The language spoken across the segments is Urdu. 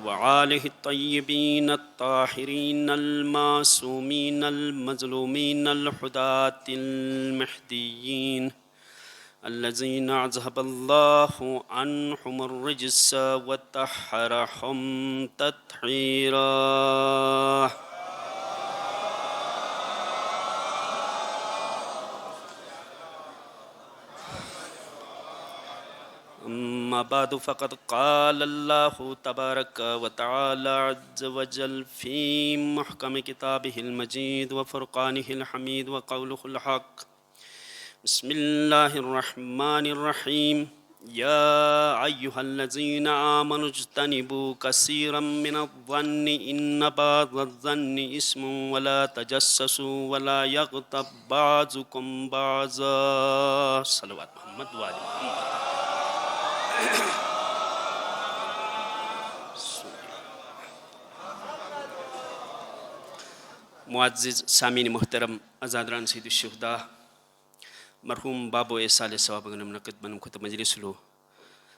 وآلہ الطیبین الطاہرین المعصومین المظلومین الہداۃ المہدیین الذین اذہب اللہ عنہم الرجس وطہرہم تطہیرا. أما بعد فقد قال الله تبارك وتعالى عز وجل في محكم كتابه المجيد وفرقانه الحميد وقوله الحق. بسم الله الرحمن الرحيم. يا أيها الذين آمنوا اجتنبوا كثيرا من الظن إن بعض الظن إثم ولا تجسسوا ولا يغتب بعضكم بعضا. صلوات محمد وآل محمد. معزز سامعین محترم، ازادران سید الشہداء، مرحوم بابو ایسال ثواب منعقد بنم خطب مجلس لو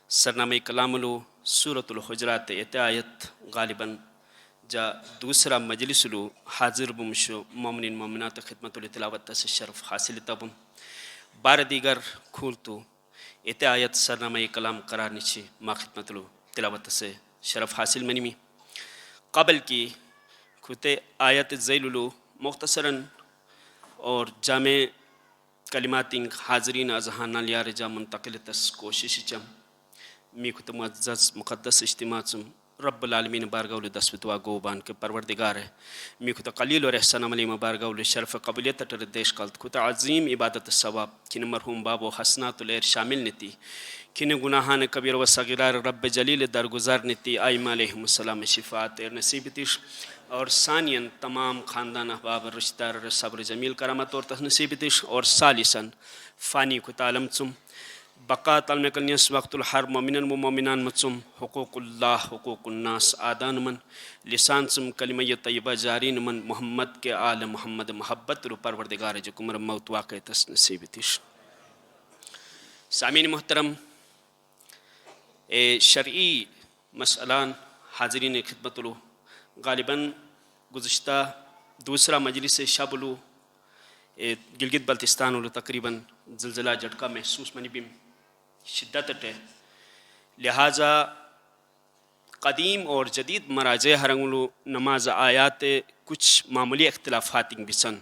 سرنامہ کلام لو سورۃ الحجرات ایت آیت غالباً جا دوسرا مجلس لو حاضر بمشو مومنین مومنات خدمت التلاوت سے شرف حاصل تبم بار دیگر کھولتو ایت آیت سرنامہ کلام قرار نیچے ما خدمت لو تلاوت سے شرف حاصل منیمی قبل کی کھوتے آیت ذیلو مختصراً اور جامع کلمات حاضرین اذہان لیا رجا منتقل تس کوشش چم می کھت معزز مقدس اجتماع چم رب العالمین بارگاول دس دعا گوبان کے پروردگار ہے می کھت قلیل اور احسان عملی مبارگاول شرف قبولیت تر دیش قلت کھت عظیم عبادت ثواب کن مرحوم بابو حسنات الیر شامل نتی کن گناہان کبیر و صغیرار رب جلیل درگزار نتی آئمہ علیہم السلام شفاعت ایر نصیب تیش اور ثانیاً تمام خاندان احباب رشتہ دار صبر جمیل کرامت اور نصیب تیش اور ثالثاً فانی کھت عالم چم بقا تعلم کلنیس وقت الحر مومنن و مومنان مچم حقوق اللہ حقوق الناس آدان من لسان چم کلمہ طیبہ جارین من محمد کے آل محمد محبت رو پروردگار جو کمر موت واقع تس نصیب تیش. سامعین محترم، شرعی مسئلان حاضرین خدمت لو غالباً گزشتہ دوسرا مجلس شب لو گلگت بلتستان لو تقریباً زلزلہ جھٹکا محسوس منی بیم شدت ہے، لہٰذا قدیم اور جدید مراجع ہرنگلو نماز آیات کچھ معمولی اختلافات بسن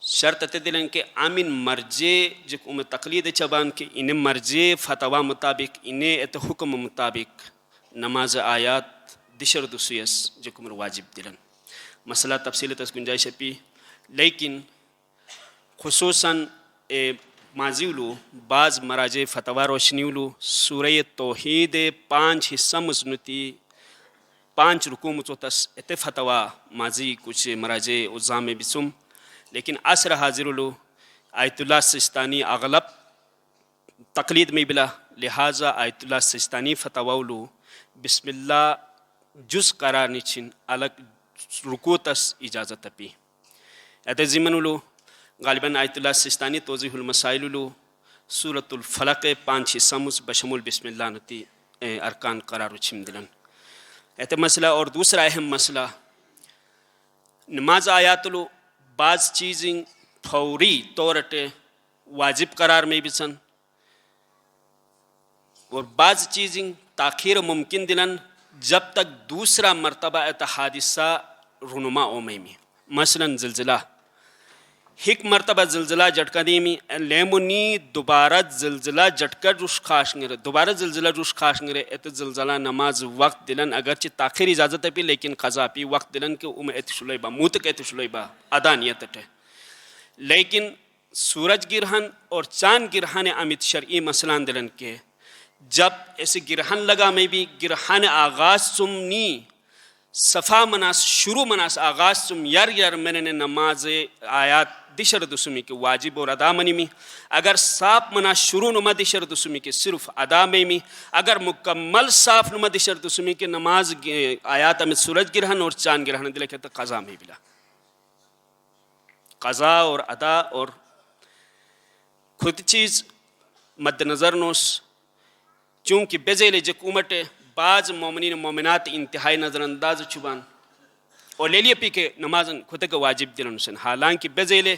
شرط دلن کہ آمین مرجع جو تقلید چبان کہ انہیں مرجع فتوہ مطابق انہیں ات حکم مطابق نماز آیات دشر دسویس جو کمر واجب دلن مسئلہ تفصیل تس گنجائش پی، لیکن خصوصاً ماضیولو بعض مراجع فتوہ روشنیولو سورہ توحید 5 حصہ مزنتی 5 رکوع مچوتس ات فتوہ ماضی کچھ مراجع عظام بسم، لیکن عصر حاضرولو آیت اللہ سستانی اغلب تقلید میں بلا، لہٰذا آیت اللہ سستانی فتوولو بسم اللہ جز قرار نیچن الگ رکوع تس اجازت پی. ایت زمنولو غالباً آیت اللہ سستانی توضیح المسائلولو سورۃ الفلق 5 حصہ مز بشمول بسم اللہ نتی ارکان قرار چم دلن. ایت مسئلہ اور دوسرا اہم مسئلہ نماز آیاتلو بعض چیزیں فوری طورٹ واجب قرار میں بسن اور بعض چیزیں تاخیر ممکن دلن جب تک دوسرا مرتبہ ایت حادثہ رونما اومی میں. مثلاً زلزلہ ایک مرتبہ زلزلہ جھٹکا دیمی لیمونی دوبارہ زلزلہ جھٹکا روش خاش نگرے دوبارہ زلزلہ روش خاش نگرے ایت زلزلہ نماز وقت دلن اگرچہ تاخیر اجازت ہے پی لیکن قضا پی وقت دلن کہ ایت شلیبہ موتک ایت شلیبہ ادانیت ہے. لیکن سورج گرہن اور چاند گرہن امیت شرعی مسئلان دلن کے جب ایسے گرہن لگا میں بھی گرہن آغاز سمنی صفا مناس شروع مناس آغاز سم یر میں نے نماز آیات دشر دسمی کے واجب اور ادا منی میں، اگر صاف مناس شروع نما دشر دسمی کے صرف ادا میں، اگر مکمل صاف نما دشر دسمی کے نماز آیات میں سورج گرہن اور چاند گرہن دلے کہتا قضا میں بلا. قضا اور ادا اور خود چیز مد نظر نوس چونکہ بزیل جکومٹ بعض مومنین مومنات انتہائی نظر انداز چبان اور لے لیے پی کے نماز خود کا واجب دلن سن حالانکہ بزیل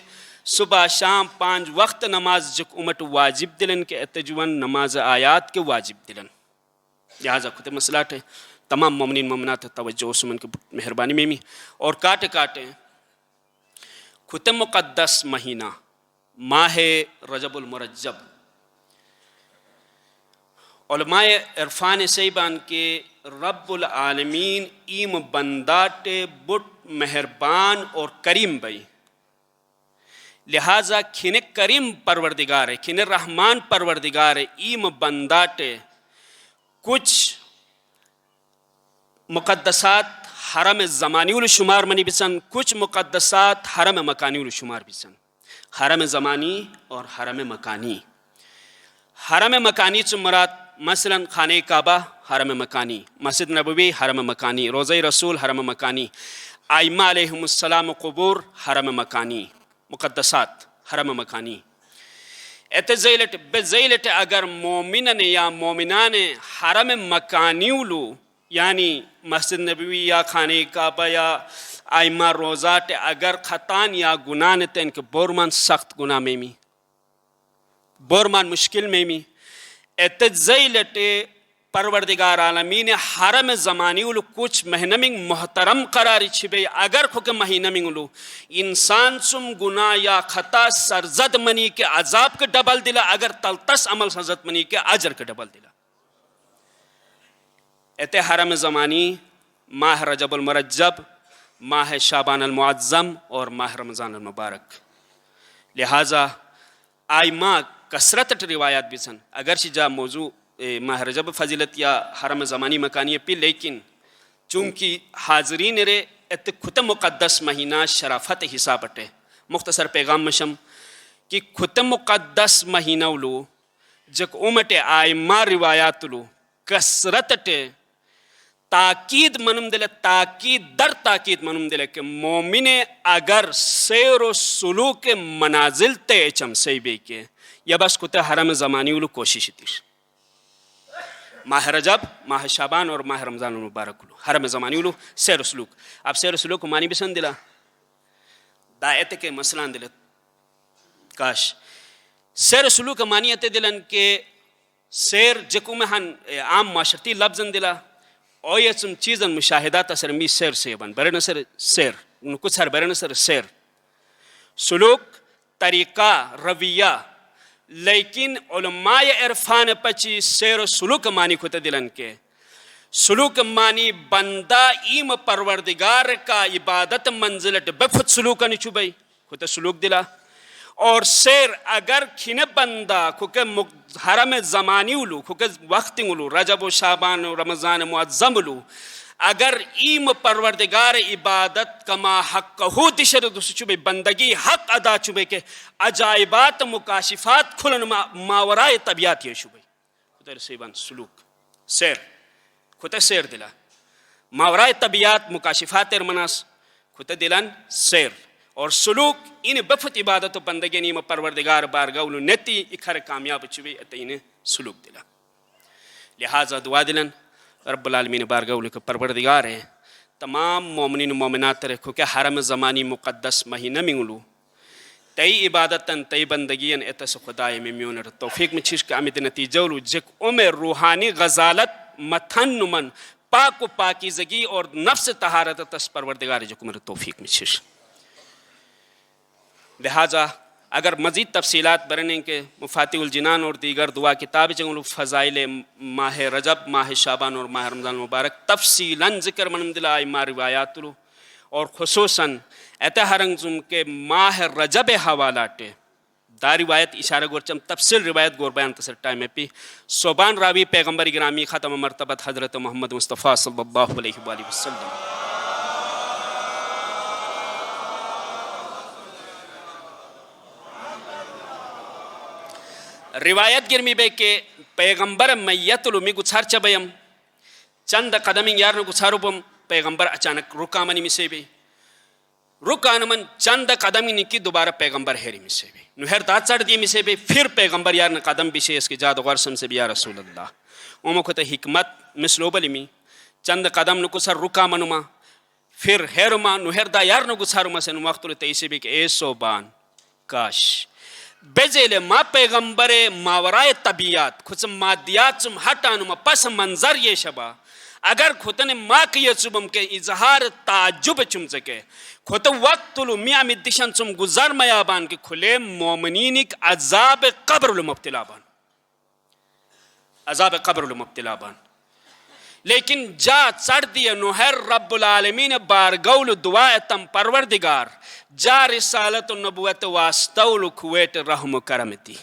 صبح شام 5 وقت نماز جکومٹ واجب دلن کے اتجوان نماز آیات کے واجب دلن لہٰذا خود مسئلہ تمام مومنین مومنات توجہ عثمان کی مہربانی میں اور کاٹے خود مقدس مہینہ ماہ رجب المرجب علماء عرفان سیبان کے رب العالمین ایم بنداٹ بٹ مہربان اور کریم بھائی لہٰذا کھن کریم پروردگار ہے کھن رحمان پروردگار ہے ایم بنداٹ کچھ مقدسات حرم زمانی الشمار منی بسن کچھ مقدسات حرم مکانی الشمار بسن حرم زمانی اور حرم مکانی حرم مکانی مراد مثلا خانہ کعبہ حرم مکانی مسجد نبوی حرم مکانی روضہ رسول حرم مکانی ائمہ علیہم السلام قبور حرم مکانی مقدسات حرم مکانی اتزیلٹ بزیلٹ اگر مومنن یا مومنان حرم مکانی لو یعنی مسجد نبوی یا خانہ کعبہ یا ائمہ روزات اگر خطان یا گناہ تن کے بورمان سخت گناہ میں بورمان مشکل میں اتزیلٹ پروردگار عالمین حرم زمانی لو کچھ مہنمنگ محترم قراری چھبے اگر کھوکے مہینمنگ لو انسان سم گناہ یا خطا سرزد منی کے عذاب کے ڈبل دلا اگر تلتس عمل سرزد منی کے اجر کے ڈبل دلا ایتے حرم زمانی ماہ رجب المرجب ماہ شعبان المعظم اور ماہ رمضان المبارک لہٰذا آئمہ کثرت روایات بھی سن اگرچہ جا موضوع ماہ رجب فضیلت یا حرم زمانی مکانی پی لیکن چونکہ حاضرین رے ات خط مقدس مہینہ شرافت حساب اٹے مختصر پیغام مشم کہ خط مقدس مہینہ لو جک اومٹ آئمہ روایات لو کثرت ٹے تاکید منم دل تاکید در تاکید منم دل کہ مومن اگر سیر و سلوک منازل تے چم سیبے کے یا بس کتے حرم زمانی لو کوشش تیش ماہ رجب ماہ شعبان اور ماہ رمضان المبارک لو حرم زمانی لو سیر و سلوک اب سیر و سلوک مانی بسن دلا دائت کے مسئلان دلت کاش سیر و سلوک مانیت دلن کے سیر جکو میں ہن عام معاشرتی لفظن دلا اویتم چیزن مشاہدات اثر می سیر سیبن برن سر سیر کچھ ہر برن سر سیر سلوک طریقہ رویہ لیکن علماء عرفان پچی سیر و سلوک مانی کھوتا دلن کے سلوک مانی بندہ ایم پروردگار کا عبادت منزلت بخود سلوکا نچو بھئی کھوتا سلوک دلا اور سیر اگر کھن بندہ کھوکے حرم زمانی لو کھوکے وقت لو رجب و شعبان و رمضان معظم لو اگر ایم پروردگار عبادت کما حق ہو دشر دوسر چوبے بندگی حق ادا چوبے کے عجائبات مکاشفات کھلن ماورائے طبیعت یہ شوبے خدا رسیبان سلوک سیر خدا سیر دلا ماورائے طبیعت مکاشفات ارمناس خدا دلان سیر اور سلوک ان بفت عبادت و بندگی نیم پروردگار بارگاولو نتی اکھر کامیاب چوبے اتنے سلوک دلا لہذا دعا دلن رب العالمین بارگاولو کے پروردگار ہے تمام مومنین و مومنات رکھو کہ حرم زمانی مقدس مہینہ منگلو تی عبادتاً تی بندگیاً اتس خدای میں میونر توفیق میں چھش کے امید نتیجولو جک عمر روحانی غزالت متھن من پاک و پاکیزگی اور نفس طہارت تس پروردگار جک عمر توفیق میں چھش لہذا اگر مزید تفصیلات برنے کے مفاتیح الجنان اور دیگر دعا کتاب جنگلو فضائل ماہ رجب ماہ شعبان اور ماہ رمضان المبارک تفصیلاً ذکر منم دل آئمہ روایات لو اور خصوصاً اتحرنگزم کے ماہ رجب حوالاتے دا روایت اشارہ گورچم تفصیل روایت گور بیان تصر ٹائم پی صوبان راوی پیغمبر گرامی ختم مرتبت حضرت محمد مصطفیٰ صلی اللہ علیہ وآلہ وسلم روایت گرمی بے کہ پیغمبر میت لمی گچھار چبیم چند قدمی یار نو گچھارو بم پیغمبر اچانک رکا منی میں سے بے رکان من چند قدمی نکی دوبارہ پیغمبر ہیری میں سے بھی نوہر دات چڑھ دی میں سے بھی پھر پیغمبر یار نے قدم بھی سے اس کے جاد غرسم سے بھی یا رسول اللہ اومو کو تا حکمت مثلو بلیمی چند قدم نکو سر رکا منما پھر ہیرما نوہر دا یار نکو سارما سے نمختل تیسے بھی کہ اے صوبان کاش بزیل ما پیغمبر ماورائے طبیعت کھچم مادیات چم ہٹانما پس منظر یہ شبا اگر کھتن ما کیا چبم کے اظہار تعجب چم سکے کھت وقت لو میاں مدشن چم گزار میابان کے کھلے مومنینک عذاب قبر المبتلا بان عذاب قبر المبتلا بان لیکن جا چڑھ دیا نوہر رب العالمین بارگول دعا تم پروردگار جا رسالت النبوت واسطول کھویٹ رحم کرمتی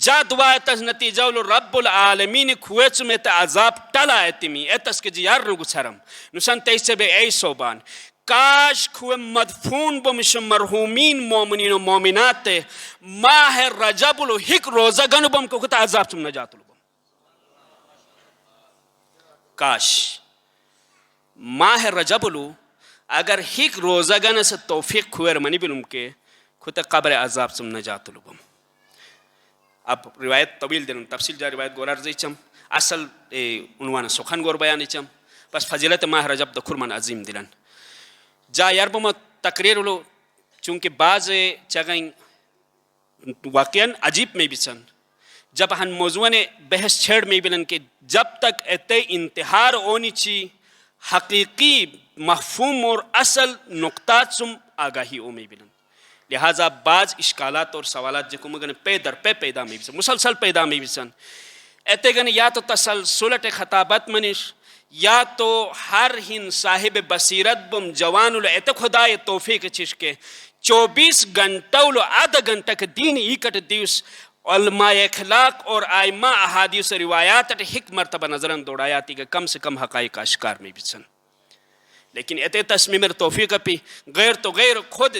جا دعا تس نتیجہ رب العالمین کھویت میں عذاب ٹلا اتمی اتس کے جیار نگو سرم نسان تیسے بے اے صوبان کاش کھوے مدفون بمش مرحومین مومنین و مومنات ماہ رجب الحق روزہ گنو بم کو کتا عذاب تم نجات لبم کاش ماہ رجب الو اگر ہک روزہ گن سے توفیق کھویر منی بلوم کے کھتا قبر عذاب تم نجات لبم اب روایت طویل دن تفصیل جا روایت گورار زی چم اصل عنوان سخن گور بیانی چم بس فضیلت ماہ رجب دا خرمان عظیم دلن جا یاربم تقریر لو چونکہ بعض چگائیں واقعاً عجیب میں بھی سن جب ہن موضوع نے بحث چھیڑ میں بلن کہ جب تک اتے انتحار ہونی چی حقیقی مفہوم اور اصل نقطات سم آگاہی او میں بلن لہذا بعض اشکالات اور سوالات جکو مگن پے در پے پیدا میں بھی سن مسلسل پیدا میں بھی سن اتے گن یا تو تسلسلت خطابت منش یا تو ہر ہن صاحب بصیرت بم جوان اتے خدا توفیق چشکے 24 گھنٹہ آدھا گھنٹہ کے دین ایکٹ دیوس علماء اخلاق اور آئمہ احادیث روایات حک مرتبہ نظرن دوڑایاتی کہ کم سے کم حقائق اشکار میں بھی سن لیکن اتے تصمیم توفیق پی غیر تو غیر خود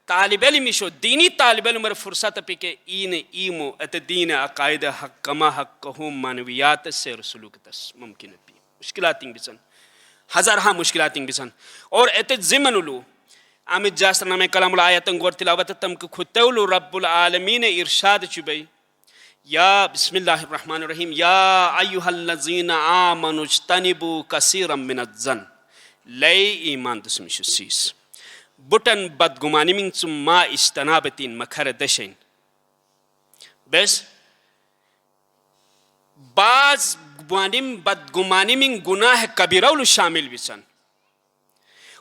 طالب علمی شو دینی طالب علم فرصت پی کہ این ایمو ات دین عقائد حق کما حق کہوں معنویات سے رسولوک تس ممکن پی مشکلاتیں بھی سن ہزارہا مشکلاتیں بھی سن اور ات زمن لو آمد جاسر نام کلام الآیتن گور تلاوت تم کہ خطول رب العالمین ارشاد چبئی یا بسم اللہ الرحمن الرحیم یا ایوہ الذین آمنوا اجتنبوا کثیرا من الظن لئی ایمان دسمش سیس بٹن بدگمانی من چم ما استنابتین مکھر دشین بس بعض بدگمانی من گناہ کبیرول شامل بھی سن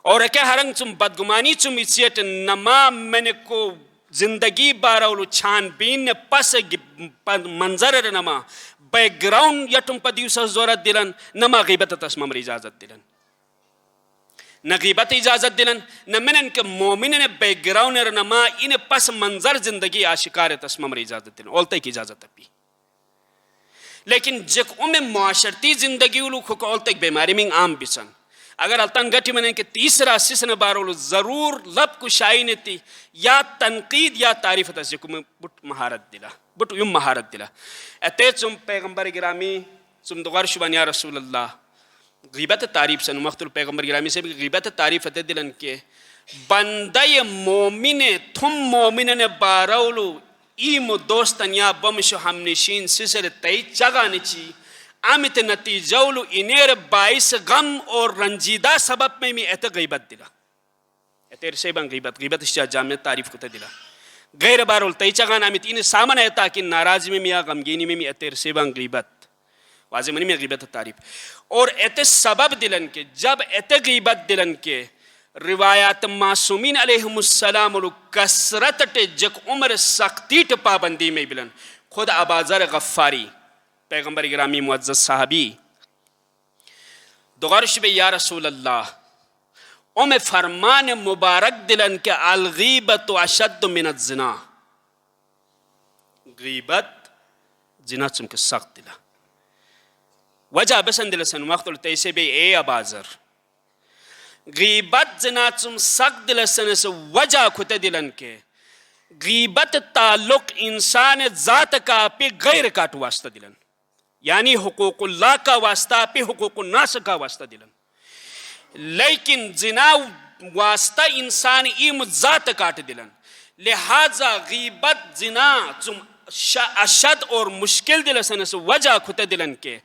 اور اکے ہرنگ چم بدگمانی چم اسیت نما میں کو زندگی باراولو چھان بین پس منظر نما بیک گراؤنڈ یٹم پا دیوسا زورت دلن نما غیبت تسمم اجازت دلن نہ غیبت اجازت دلن نہ منن کے مومنن بیک گراؤنڈ نما ان پس منظر زندگی آشکار تسمم اجازت دلن اولتے کی اجازت پی لیکن جک معاشرتی زندگی اولو کھوکا اولتے ایک بیماری میں عام بسن اگر التن گٹی منن کہ تیسرا سسن بارولو ضرور لب کو شائن تی یا تنقید یا تعریف تا جکو میں بٹ مہارت دلا بٹ یم مہارت دلا اتے چم پیغمبر گرامی چم دغار شبان یا رسول اللہ غیبت تعریف سن مختل پیغمبر گرامی سے بھی غیبت تعریف تے دلن کے بندے مومن تھم مومن بارولو ایم دوستن یا بمشو ہم نشین سسر تی چگا نچی آمت نتیجولو انیر باعث غم اور رنجیدہ سبب میں ایت غیبت دلا ایتیر سیبان غیبت اشجا جامع تعریف کو دلا غیر بارول تی چگان آمت ان سامن ایتا کہ ناراضی میں یا غمگینی میں ایتیر سیبان غیبت واضح منی میں غیبت تعریف اور ایت سبب دلن کے جب ایت غیبت دلن کے روایات معصومین علیہم السلام کسرت جک عمر سختی پابندی میں بلن خود اباذر غفاری پیغمبر گرامی معزز صحابی دغرش بے یا رسول اللہ فرمان مبارک دلن کے الغیبت اشد من الزنا غیبت زنا چم کے سخت دلا وجہ بسن دلسن وقت التیسے بے اے اباذر غیبت زنا چم سخت دلسن سے وجہ کھتے دلن کے غیبت تعلق انسان ذات کا پہ غیر کاٹ واسطہ دلن یعنی حقوق اللہ کا واسطہ پہ حقوق الناس کا واسطہ دلن لیکن زنا واسطہ انسان ایم ذات کاٹ دلن لہذا غیبت زنا چم اشد اور مشکل دل سنس وجہ کھت دلن کے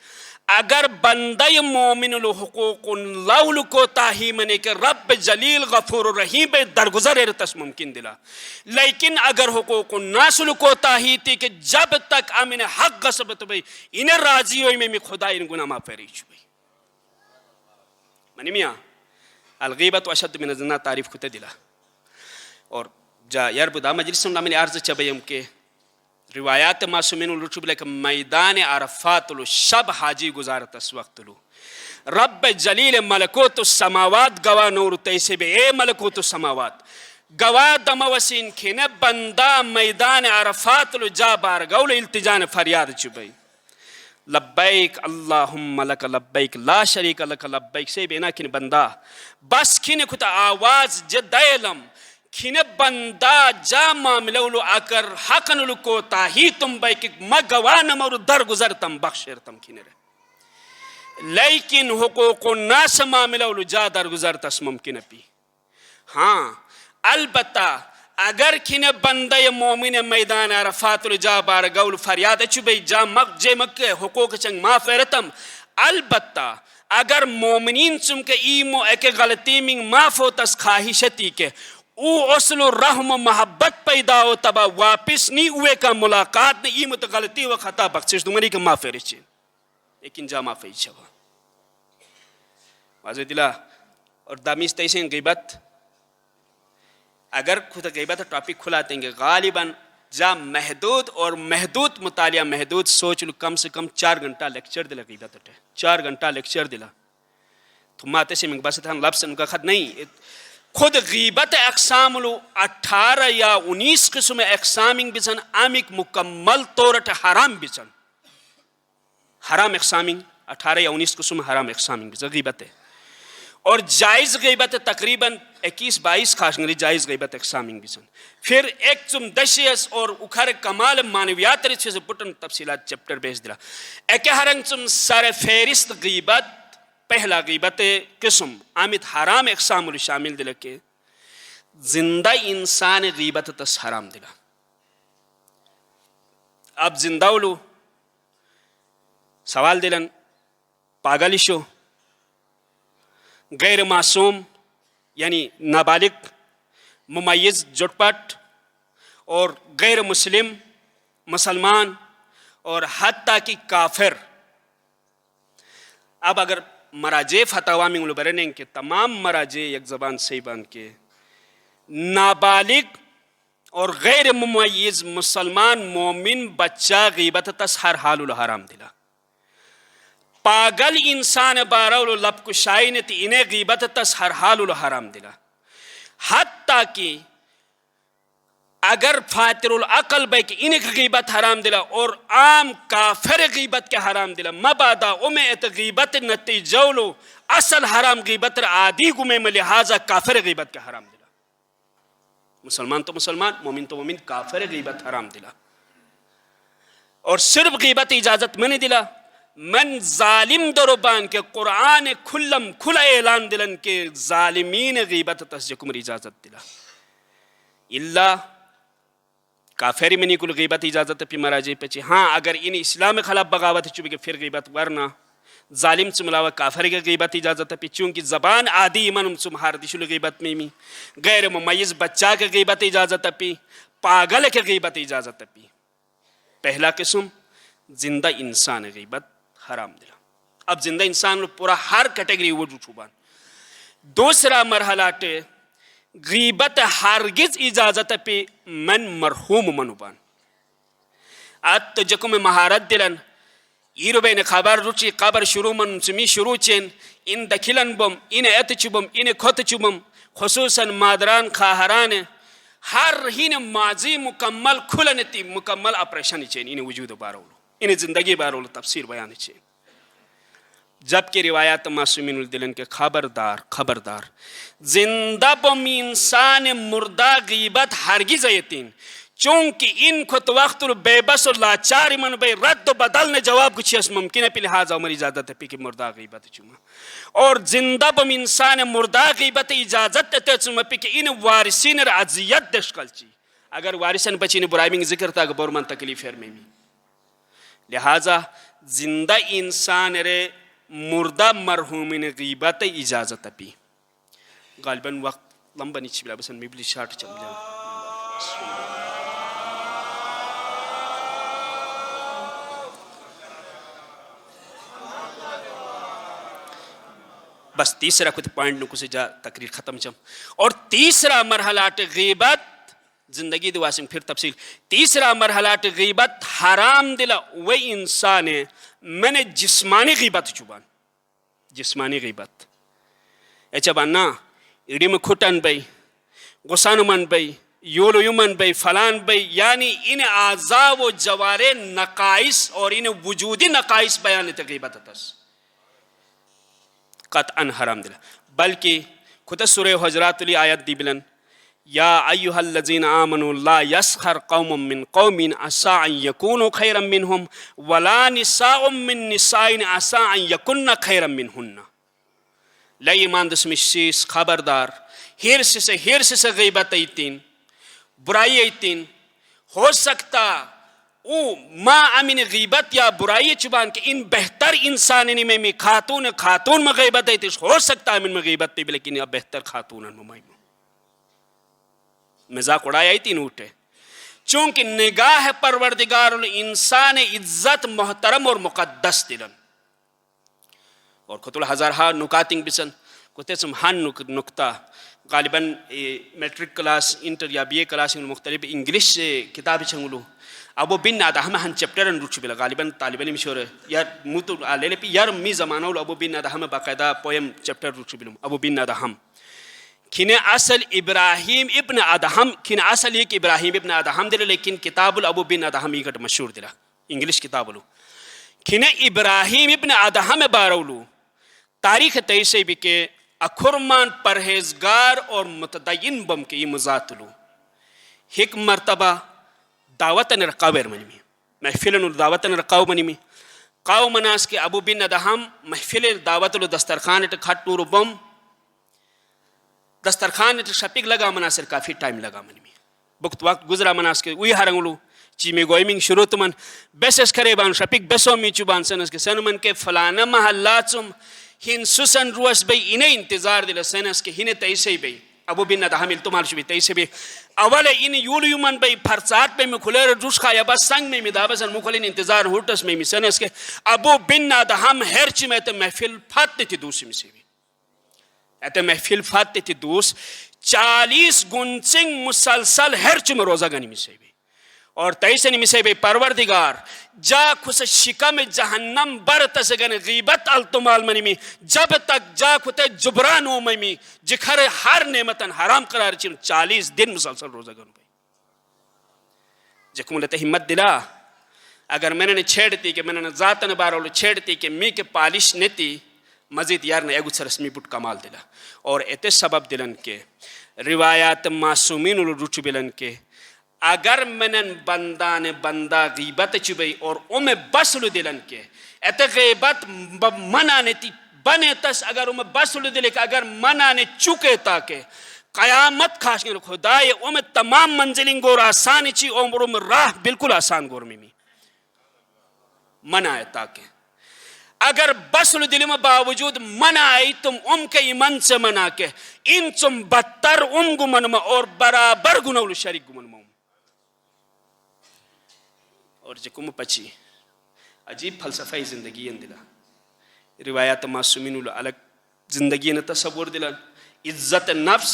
اگر بندہ مومن الحقوق لول کو تاہی منے کہ رب جلیل غفور رحیم درگزر ارتس ممکن دلا لیکن اگر حقوق الناس کو تاہی تھی کہ جب تک امن حق غصبت بھئی انہیں راضی ہوئی میں خدا ان گناہ ما پیریچ بھئی منی میاں الغیبت و اشد من الزنا تعریف کھتے دلا اور جا یرب دا مجلس اللہ میں نے عرض چبیم کے روایات معصومین الرچوب لیکن میدان عرفات لو شب حاجی گزارت اس وقت لو رب جلیل ملکوت السماوات گواہ نور تیسے بے اے ملکوت السماوات گواہ دموسین کھینے بندہ میدان عرفات لو جا بارگول التجان فریاد چبئی لبیک اللہم لک لبیک لا شریک لک لبیک سے بینا کھنے بندہ بس کھنے کھتا آواز جدائلم کھنے بندہ جا معاملولو اکر حقنلو کو تاہی تم بائی کہ مگوانا مورو درگزر تم بخشر تم کھنے رہے لیکن حقوق الناس معاملولو جا درگزر تس ممکن پی ہاں البتہ اگر کھنے بندہ مومن میدان عرفات لو جا بارگول فریاد اچھو بھئی جا جے مکہ حقوق چنگ معاف رتم البتہ اگر مومنین چم کے ایمو ایک غلطی منگ معاف ہو تس خواہشتی کے او اصل رحم و محبت پیدا ہو تبا واپس نہیں ہوئے کا ملاقات نہیں ایمت غلطی و خطا بخشش دنگری کا معافی رچے لیکن جا معافی چھوا واضح دلا اور دامیز تیسے غیبت اگر خود غیبت ٹاپک کھلاتے ہیں غالباً جا محدود اور محدود مطالعہ محدود سوچ لو کم سے کم 4 گھنٹہ لیکچر دلا غیبت اٹھے 4 گھنٹہ لیکچر دلا تو ماتے سے منگ بس تھا لفظ ان کا خط نہیں خود غیبت اقسام لو 18 یا 19 قسم اقسامنگ بچن آمک مکمل طورت حرام بچن حرام اقسامنگ 18 یا 19 قسم حرام اقسامنگ بچن غیبت ہے اور جائز غیبت تقریباً 21-22 خاشنگری جائز غیبت اقسامنگ بچن پھر ایک چم دشیس اور اکھر کمال مانویات رچے سے پٹن تفصیلات چپٹر بیس دلا ایک ہرنگ چم سر فیرست غیبت پہلا غیبت قسم آمد حرام اقسام شامل دل کے زندہ انسان غیبت تس حرام دلا اب زندہ لو سوال دلن پاگلشو غیر معصوم یعنی نابالغ ممیز جٹ پٹ اور غیر مسلم مسلمان اور حتیٰ کی کافر اب اگر مراجع فتاوی میں انہوں برنے کہ تمام مراجع یک زبان صحیح بان کے نابالغ اور غیر ممیز مسلمان مومن بچہ غیبت تس ہر حال الحرام دلا پاگل انسان بارول لب کشائی نے تی انہیں غیبت تس ہر حال الحرام دلا حتیٰ کہ اگر فاتر العقل بے کہ انہیں غیبت حرام دلا اور عام کافر غیبت کے حرام دلا مبادا امیت غیبت نتیجولو اصل حرام غیبت عادی گمیں لہذا کافر غیبت کے حرام دلا مسلمان تو مسلمان مومن تو مومن کافر غیبت حرام دلا اور صرف غیبت اجازت میں نے دلا من ظالم دربان کے قرآن کھلم کھلا اعلان دلن کے ظالمین غیبت تسجکم اجازت دلا اللہ کافری منی کل غیبت اجازت پی مراجع پچے ہاں اگر ان اسلام خلاف بغاوت چوبے کہ پھر غیبت ورنہ ظالم چم علاوہ کافر کے غیبت اجازت پی چونکہ زبان عادی ایمان چم ہار دشل غیبت میں غیر ممیز بچہ کے غیبت اجازت پی پاگل کے غیبت اجازت پی پہلا قسم زندہ انسان غیبت حرام دلا اب زندہ انسان پورا ہر کیٹیگری وہ چھوبان دوسرا مرحلہ ٹے غیبت ہرگز اجازت پہ من مرحوم منوبان آت تو جکو میں مہارت دلن ایرو بین خبر روچی قبر شروع من سمی شروع چین ان دکھلن بم ان ایت چوبم ان کھوت چوبم خصوصاً مادران خواہران ہر ہین ماضی مکمل کھلنتی مکمل اپریشن چین ان وجود بارولو ان زندگی بارولو تفسیر بیان چین جبکہ روایات معصومین الدلن کے خبردار زندہ بم انسان مردہ غیبت ہرگز ایتین چونکہ ان خود وقت بے بس و لاچار من بے رد و بدل نے جواب کچھ اس ممکن ہے پہ لہٰذا عمر اجازت ہے پی کہ مردہ غیبت چوما اور زندہ بم انسان مردہ غیبت اجازت تے چوما پی کہ ان وارثین ر عذیت دشکل چی اگر وارثن بچی نے برائی میں ذکر تھا کہ بورمن تکلیف ہے میں لہٰذا زندہ انسان رے مردہ مرحومین غیبت اجازت پی غالباً وقت لمبا نیچی بلا بسن میبلی شارٹ چل جاؤ بس تیسرا کچھ پوائنٹ نکو سے جا تقریر ختم چم اور تیسرا مرحلات غیبت زندگی دواسم پھر تفصیل تیسرا مرحلات غیبت حرام دلا وہ انسان ہے میں نے جسمانی غیبت چوبان جسمانی غیبت ایچا بانا ایڈی میں کھٹن بھئی غسان من بھئی یولو یمن بھئی فلان بھئی یعنی ان اعضاء و جوارے نقائص اور ان وجودی نقائص بیان غیبت تس قطعا حرام دلا بلکہ خود سورہ حجرات لی آیت دی بلن یا ایہا الذین آمنوا لا یسخر قوم من قوم عسى ان یکونوا خیرا منہم ولا نساء من نساء عسى ان یکن خیرا منہن لئی ایمان دسمشیس خبردار ہرس سے غیبت ایتین برائی ایتین ہو سکتا او ما امین غیبت یا برائی چبان کہ ان بہتر انسان میں خاتون میں غیبت ایتیش ہو سکتا امین میں غیبت تی لیکن یا بہتر خاتون میں مزاق اڑایا ایتین اوٹے چونکہ نگاہ پروردگار انسان عزت محترم اور مقدس دلن اور خطول ہزارہا نکاتنگ بسن کتے سم ہن نکتہ غالباً میٹرک کلاس انٹر یا بی اے کلاس مختلف انگلش کتاب چھنگلو ابو بن ادہم ہن چپٹرن روچ بلا غالباً طالب علم شور یار موتو لے پی یار می زمانہ ابو بن ادہم باقاعدہ پویم چپٹر روچ بلوم ابو بن ادہم کھنے اصل ابراہیم ابن ادہم کھنے اصل ایک ابراہیم ابن ادہم دل لیکن کتاب الابو بن ادہم یہ مشہور دلا انگلش کتاب لو کھنے ابراہیم ابن ادہم بارولو تاریخ تیسے بھی کہ اکھرمان پرہیزگار اور متدین بم کے یہ مزاتلو ایک مرتبہ دعوتن رقاویر منیمی محفلن دعوتن رقاو منیمی قاو مناس کے ابو بن ادہم محفل دعوتلو دسترخان اٹھ کھٹ نور بم دسترخان اٹھ شپک لگا مناسر کافی ٹائم لگا منیمی بکت وقت گزرا مناس کے وہی ہرنگلو چی میں گوئمنگ شروع تمن بیسس کرے بان شپک بیسو میچو بان سنس کے سنمن کے فلانا محلاتم ہن سسن روس بھئی انہیں انتظار دل سنس کے ہن تیسے بھئی ابو بن ادہم التمال شبی تیسے بھئی اول ان یول یومن بھئی پھرچات پہ میں کھلے روش خوایا بس سنگ میں دابسن مکھلین انتظار ہوتس میں سنس کے ابو بن ادہم ہرچ میں تے محفل پھاتے تھی دوسری میں سے بھی ایتے محفل پھاتے تھی دوس 40 گنچنگ مسلسل ہرچ میں روزہ گنی میں سے بھی اور تیسے نہیں سے بھی پروردگار جا کھس شکم جہنم برت سگن غیبت التمال منی میں جب تک جا کھتے جبرانو میں جکھر ہر نعمتن حرام قرار چین 40 دن مسلسل روزہ گنو بھئی جکمولت ہمت دلا اگر میں نے چھیڑتی کہ میں نے ذاتن بارولو چھیڑتی کہ می کے پالش نیتی مزید یار نے ایگو رسمی بٹ کمال دلا اور ایتے سبب دلن کے روایات معصومین روچ بلن کے اگر منن بندان بندہ غیبت چبئی اور بسل دلن کے ایتے غیبت منانے تی بنے تس اگر بسل دلے کہ اگر منانے چکے تاکہ قیامت کھاشنے خدای تمام منزلیں گور آسانی چی راہ بالکل آسان گور میں منائے تاکہ اگر بسل دل میں باوجود منائی تم کے ایمن سے منا کے ان تم بدتر گمن میں اور برابر گنول شریک گمن میں اور جکم پچی عجیب فلسفہ زندگی اندلا روایات معصومین الگ زندگی نے تصور دلا عزت نفس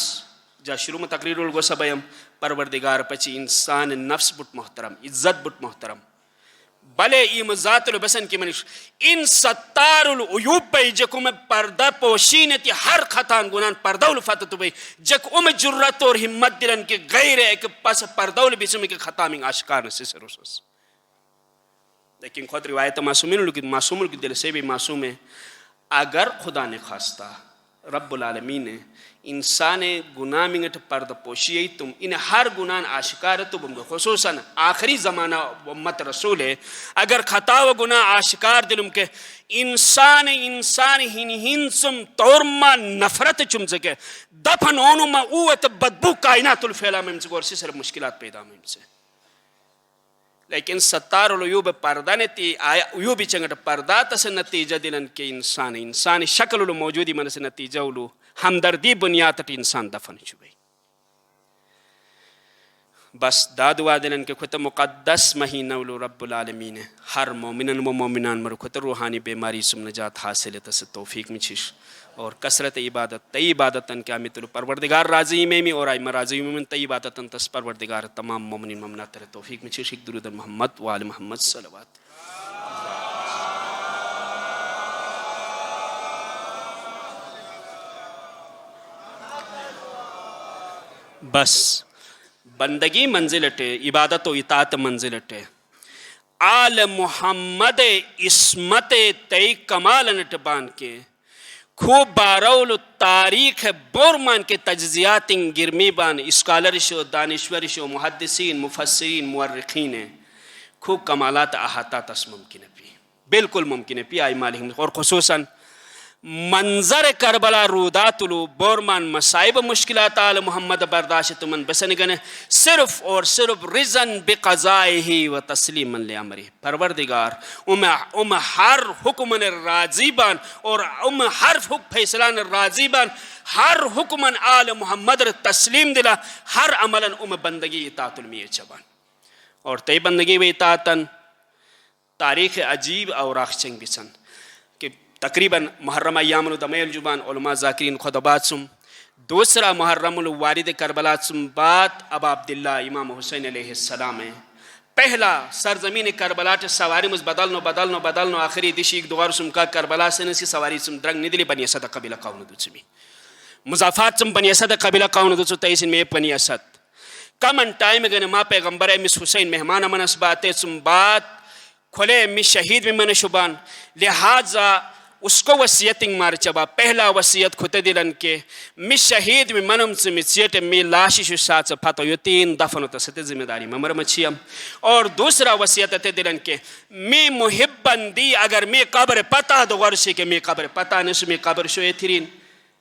جا شروع میں تقریر الگو سبیم پروردگار پچی انسان نفس بٹ محترم عزت بٹ محترم بلے ایم ذات البسن کی منش ان 70 العیوب پہ جکو میں پردہ پوشینتی ہر خطان گنان پردہ الفتت بھئی جکو میں جرت اور ہمت دلن کے غیر ہے کہ پس پردہ البسن کے خطا میں آشکار نسی سے رسوس لیکن خود روایت معصومین معصوم دل سے بھی معصوم ہے اگر خدا نے خواستہ رب العالمین نے انسان گناہ منگٹ پرد پوشی تم ان ہر گناہ آشکار تو بم خصوصاً آخری زمانہ امت رسول ہے اگر خطا و گناہ آشکار دلم کے انسان ہن سم تورما نفرت چم سکے دفن اونما اوت بدبو کائنات الفعلا میں سے گورسی سر مشکلات پیدا میں سے لیکن ستار العیوب پردہ نتی آیا عیوبی چنگٹ پردہ تس نتیجہ دلن کے انسان شکل الو موجودی من سے نتیجہ الو ہمدردی بنیاد تی انسان دفن چوئی بس دادوا دلن کے خود مقدس مہینہ الو رب العالمین ہر مومنن و مومنان مرو خود روحانی بیماری سم نجات حاصل تس توفیق میں چھش اور کثرت عبادت تی عبادتن کیا متلو پروردگار راضی میں اور آئی مراضی میں تی عبادتن تس پروردگار تمام مومنین ممنات تر توفیق میں چھش ایک درود محمد و آل محمد صلوات بس بندگی منزلٹے عبادت و اطاعت منزلٹے آل محمد عصمت تی کمال نٹ بان کے خوب بارول تاریخ بورمان کے تجزیات گرمی بان اسکالرش و دانشورش و محدثین مفسرین مورخین خوب کمالات احاطہ تس ممکن پی بالکل ممکن پی آئی مالہم اور خصوصاً منظر کربلا رودات لو بورمان مصائب مشکلات آل محمد برداشت من بسنگن صرف اور صرف رضن بقضائه و تسلیما لامرہ پروردگار ہر حکمن راضی بان اور ہر فیصلان راضی بان ہر حکمن آل محمد تسلیم دلا ہر عملن بندگی اطاعت المیہ چبان اور تی بندگی و اطاعتن تاریخ عجیب اور راخچنگ بسن تقریباً محرم ایام الدمیل جبان علماء ذاکرین خطبات سم دوسرا محرم الوارد کربلات سم بات ابا عبداللہ امام حسین علیہ السلام ہے پہلا سرزمین کربلات سواری مز بدلنو آخری دشی ایک دوار سم کا کربلا سے نسی سواری سم درنگ ندلی بنی اسد قبیلہ قون دو سمی مضافات سم بنی اسد قبیلہ قون دو سو تیسن میں بنی اسد کمن ٹائم گنے ما پیغمبر ہے مس حسین مہمان من اس باتیں سم بات کھلے مس شہید میں من شبان لہذا اس کو وصیتنگ مار چبا پہلا وصیت کھتے دلن کے می شہید میں منم سے مسیت می لاشی شو ساتھ سے پھاتو یو 3 دفن ہوتا ستے ذمہ داری ممر مچھیم اور دوسرا وصیت تے دلن کے می محبن دی اگر می قبر پتا دو ورشی کے می قبر پتا نسو می قبر شو ایتھرین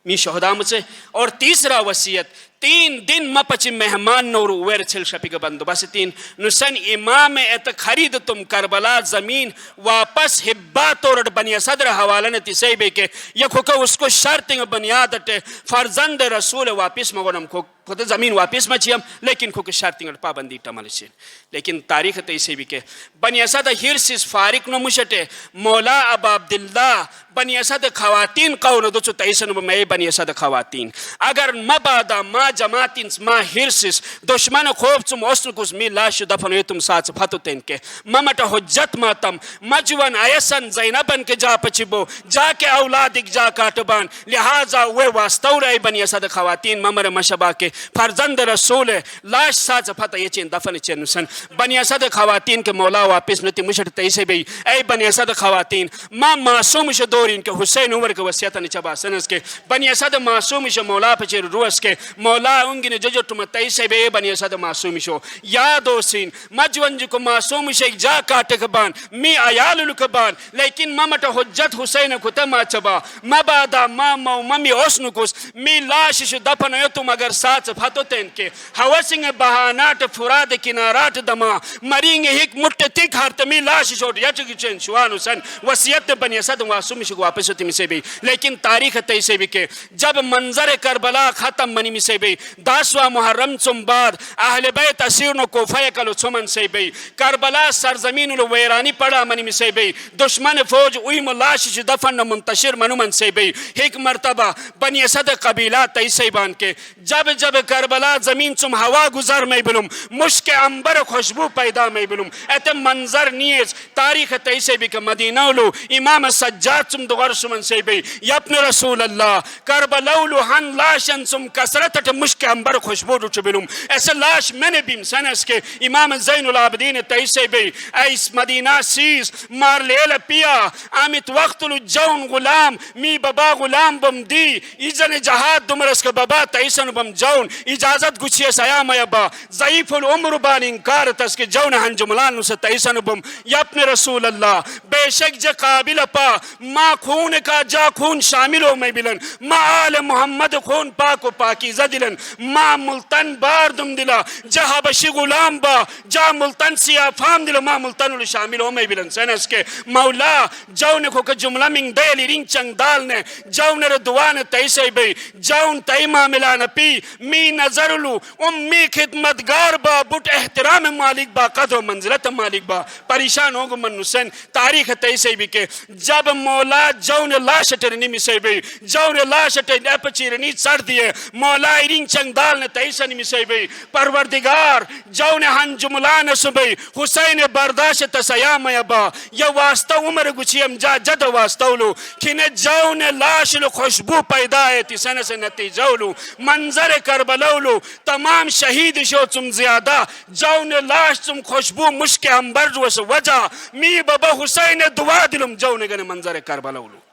می شہدام سے اور تیسرا وصیت 3 دن ما پچی مہمان نورو ویر چھل شپی کا بندو بس 3 نسن امام ایت خرید تم کربلا زمین واپس حبات اور بنی صدر حوالن تی سیبے کے یک ہوکا اس کو شرطنگ بنیادت فرزند رسول واپس مگونم خود زمین واپس مچیم لیکن کھوکے شرطنگ پابندی ٹمال سے لیکن تاریخ تی سیبے کے بنی اسد ہرسس فارق نمشتے مولا ابا عبداللہ بنی اسد خواتین قون دو چو تیسن میں بنی اسد خواتین اگر مبادا ما جماعتین ما ہرسس دشمن خوف چم اوسن کس می لاش دفن ہوئے تم ساتھ پھتو تین کے ممت حجت ماتم مجون ایسن زینبن کے جا پچبو جا کے اولادک جا کاتبان لہذا وہ واسطور ای بنی اسد خواتین ممر مشبہ کے فرزند رسول لاش ساتھ پھتا یہ چین دفن چین سن بنی اسد خواتین کے مولا واپس نتی مشت تیسے بھی اے بنی اسد خواتین ما معصوم ش دورین کے حسین عمر کے وصیتن چبا سنس کے بنی اسد معصوم ش مولا پچر روس کے مولا انگن جو تم تیسے بے بنی اسد معصوم شو یادو سین مجون جو کو معصوم ش جا کاٹک بان می عیال لکبان لیکن ممت حجت حسین کو تما چبا مبادا ما ممی اوسن کس می لاش ش دفن تم اگر ساتھ پھتو تین کے حوثنگ بہانات فراد کنارات دما مرینگ ہک مٹ تک ہرتمی لاش شوٹ یچ چین شوانو سن وصیت بنی اسد معصوم ش واپس ہوتی سے بھی لیکن تاریخ تیسے بھی کہ جب منظر کربلا ختم بنی سے بھی 10واں محرم چم بعد اہل بیت اسیر نو کوفہ کلو چمن سے بھی کربلا سرزمین الویرانی پڑا منی سے بھی دشمن فوج اویم لاش دفن منتشر منو من سے بھی ایک مرتبہ بنی اسد قبیلہ تیسے بان کے جب به کربلا زمین چم هوا گذر می بلوم مشک انبر خوشبو پیدا می بلوم ات منظر نیز تاریخ تیسے بھی کہ مدینہ لو امام سجاد چم دغر سمن سے بھی یپن رسول اللہ کربلا لو ہن لاشن چم کسرت مشک انبر خوشبو رو چبلوم ایسے لاش میں نے بیم سنس کے امام زین العابدین تیسے بھی ایس مدینہ سیز مار لیل پیا آمت وقت لو جون غلام می بابا غلام بم دی ایزن جہاد دمرس کے بابا تیسن بم جون اجازت گچھے سیام یبا ضعیف العمر بان انکار تس کے جون ہن جملان سے تیسن بم یپن رسول اللہ بے شک جا قابل پا ما خون کا جا خون شامل ہو میں بلن ما آل محمد خون پاک و پاکیزہ دلن ما ملتن بار دم دلا جا حبشی غلام با جا ملتن سیافام دلا ما ملتن شامل ہو میں بلن سینس کے مولا جون کو کہ جملہ منگ دیلی رنگ چنگ دال نے جون ردوان تیسے بے جون تیمہ ملانا پی می نظر لو امی خدمتگار با بٹ احترام مالک با قدر و منزلت مالک با پریشان ہوگا من حسین تاریخ تیسے بھی کہ جب مولا جون لاشتر نمی سے بھی جون لاشتر اپچیر نیت سر دیے مولا رنگ چنگ دال نے تیسے نمی سے بھی پروردگار جون ہن جملان سبی حسین برداشت سیام یبا یا واسطہ عمر گچھیم جا جد واسطہ لو کھنے جون لاش لو خوشبو پیدا ہے تیسن سے نتیجہ لو منظر کربلا لو تمام شہید شو تم زیادہ جون لاش تم خوشبو مشک انبر جو اس وجہ می بابا حسین دعا دلم جون گنے منظر کربلا لو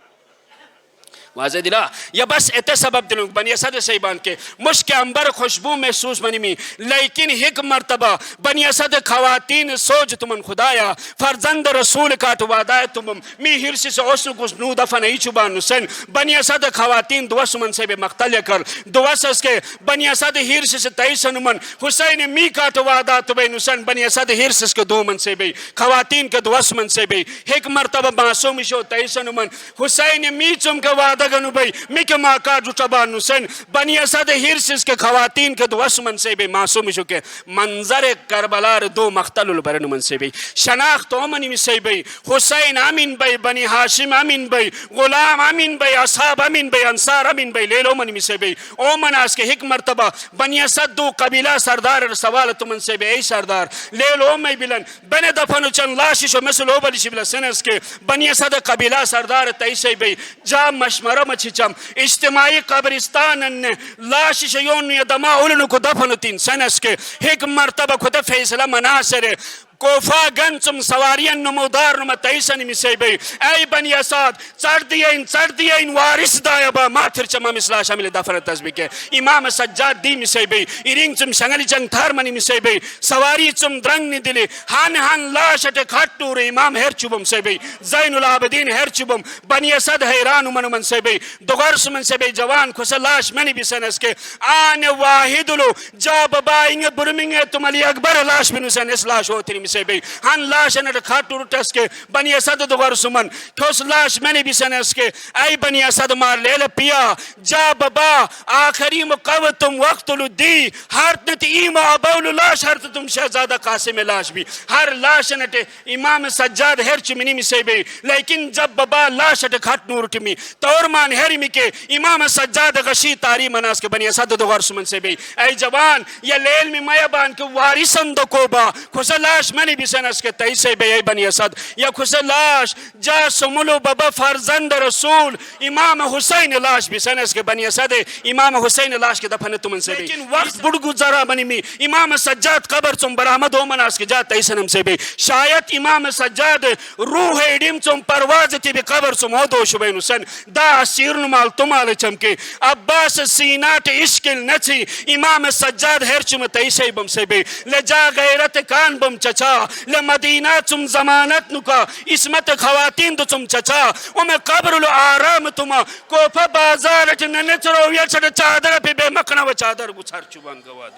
واضح دلا یا بس ایتے سبب دلوں بنی اسد سیبان کے مشک انبر خوشبو محسوس بنی می لیکن ایک مرتبہ بنی اسد خواتین سوج تمن خدایا فرزند رسول کا تو وعدہ تم می ہرسی سے اوسن کس نو دفن ای چوبان نسن بنی اسد خواتین دعا سمن سے بے مقتل کر دعا سس کے بنی اسد ہرسی سے تیسن من حسین می کا تو وعدہ تو بے نسن بنی اسد ہرسی کے دو من سے بے خواتین کے دعا سمن سے بے ایک مرتبہ معصوم شو تیسن من حسین می چم کے وعدہ گنو بھئی مکہ ماکا جوٹبان نسن بنی اسد ہرسس کے خواتین کے دو اسمن سے بھی معصوم شکے منظر کربلار دو مقتل البرن من سے بھی شناخت اومنی من سے بھی حسین امین بھئی بنی ہاشم امین بھئی غلام امین بھئی اصحاب امین بھئی انصار امین بھئی لیل اومنی من سے بھی اومن آس کے ایک مرتبہ بنی اسد دو قبیلہ سردار سوالت من سے بھی ای سردار لیل اومی بلن بن دفنو چن لاششو مثل اوبلی شبلا سنس کے بنی اسد قبیلہ سردار تیسے بھی جا مشمرہ مچھچم اجتماعی قبرستان لاش شیون یدما اولنو کو دفنتین سنس کے ایک مرتبہ خود فیصلہ مناصر کوفا گنچم سوارین نمودار نمہ تیسن می سے بھئی اے بنی اساد چڑھ دیئین وارث دایا با ماتر چمہ مثلا شامل دفن تذبی کے امام سجاد دی می سے بھئی ایرنگ چم شنگلی جنگ تھار منی می سے بھئی سواری چم درنگ نی دلی ہن لاشت کھٹور امام ہر چوبم سے بھئی زین العابدین ہر چوبم بنی اسد حیران من سے بھئی دغرس من سے بھئی جوان کھسا لاش منی بھی سنس کے آن واحد لو جا بابائنگ برمنگ تم علی اکبر لاش بنو سن اس لاش ہوتی نمی سے بھی ہن لاش انر کھاٹو رٹس کے بنی اسد دغر سمن کھوس لاش میں نے بھی سنس کے اے بنی اسد مار لیل پیا جا بابا آخری مقوتم وقت دی ہر نت ایما ابول لاش ہر تم شہزادہ قاسم لاش بھی ہر لاش نت امام سجاد ہر چمنی میں سے بھی لیکن جب بابا لاش اٹ کھٹ نور ٹمی تورمان ہری میں کے امام سجاد غشی تاری مناس کے بنی اسد دغر سمن سے بھی اے جوان یا لیل میں میابان کے وارثن دو کوبا کھوس لاش میں نے بھی سنس کے تیسے بے ای بنی اسد یا کھس لاش جا سمولو بابا فرزند رسول امام حسین لاش بھی سنس کے بنی اسد امام حسین لاش کے دفن تمن سے بھی لیکن وقت بڑھ گزارا بنی می امام سجاد قبر چم برآمد ہو مناس کے جا تیسنم سے بھی شاید امام سجاد روح ایڈیم چم پرواز تی بھی قبر چم ہو دو شبین حسین دا سیرن مال تمال چمکے عباس سینات اشکل نچی امام سجاد ہر چم تیسے بم سے بھی لجا غیرت کان بم چچا لمدینہ چم زمانت نکا اسمت خواتین تو چم چچا میں قبر لو آرام تما کوپا بازارت ننچرو یا چھڑ چادر پہ بے مقنہ و چادر گچھار چوبان گواد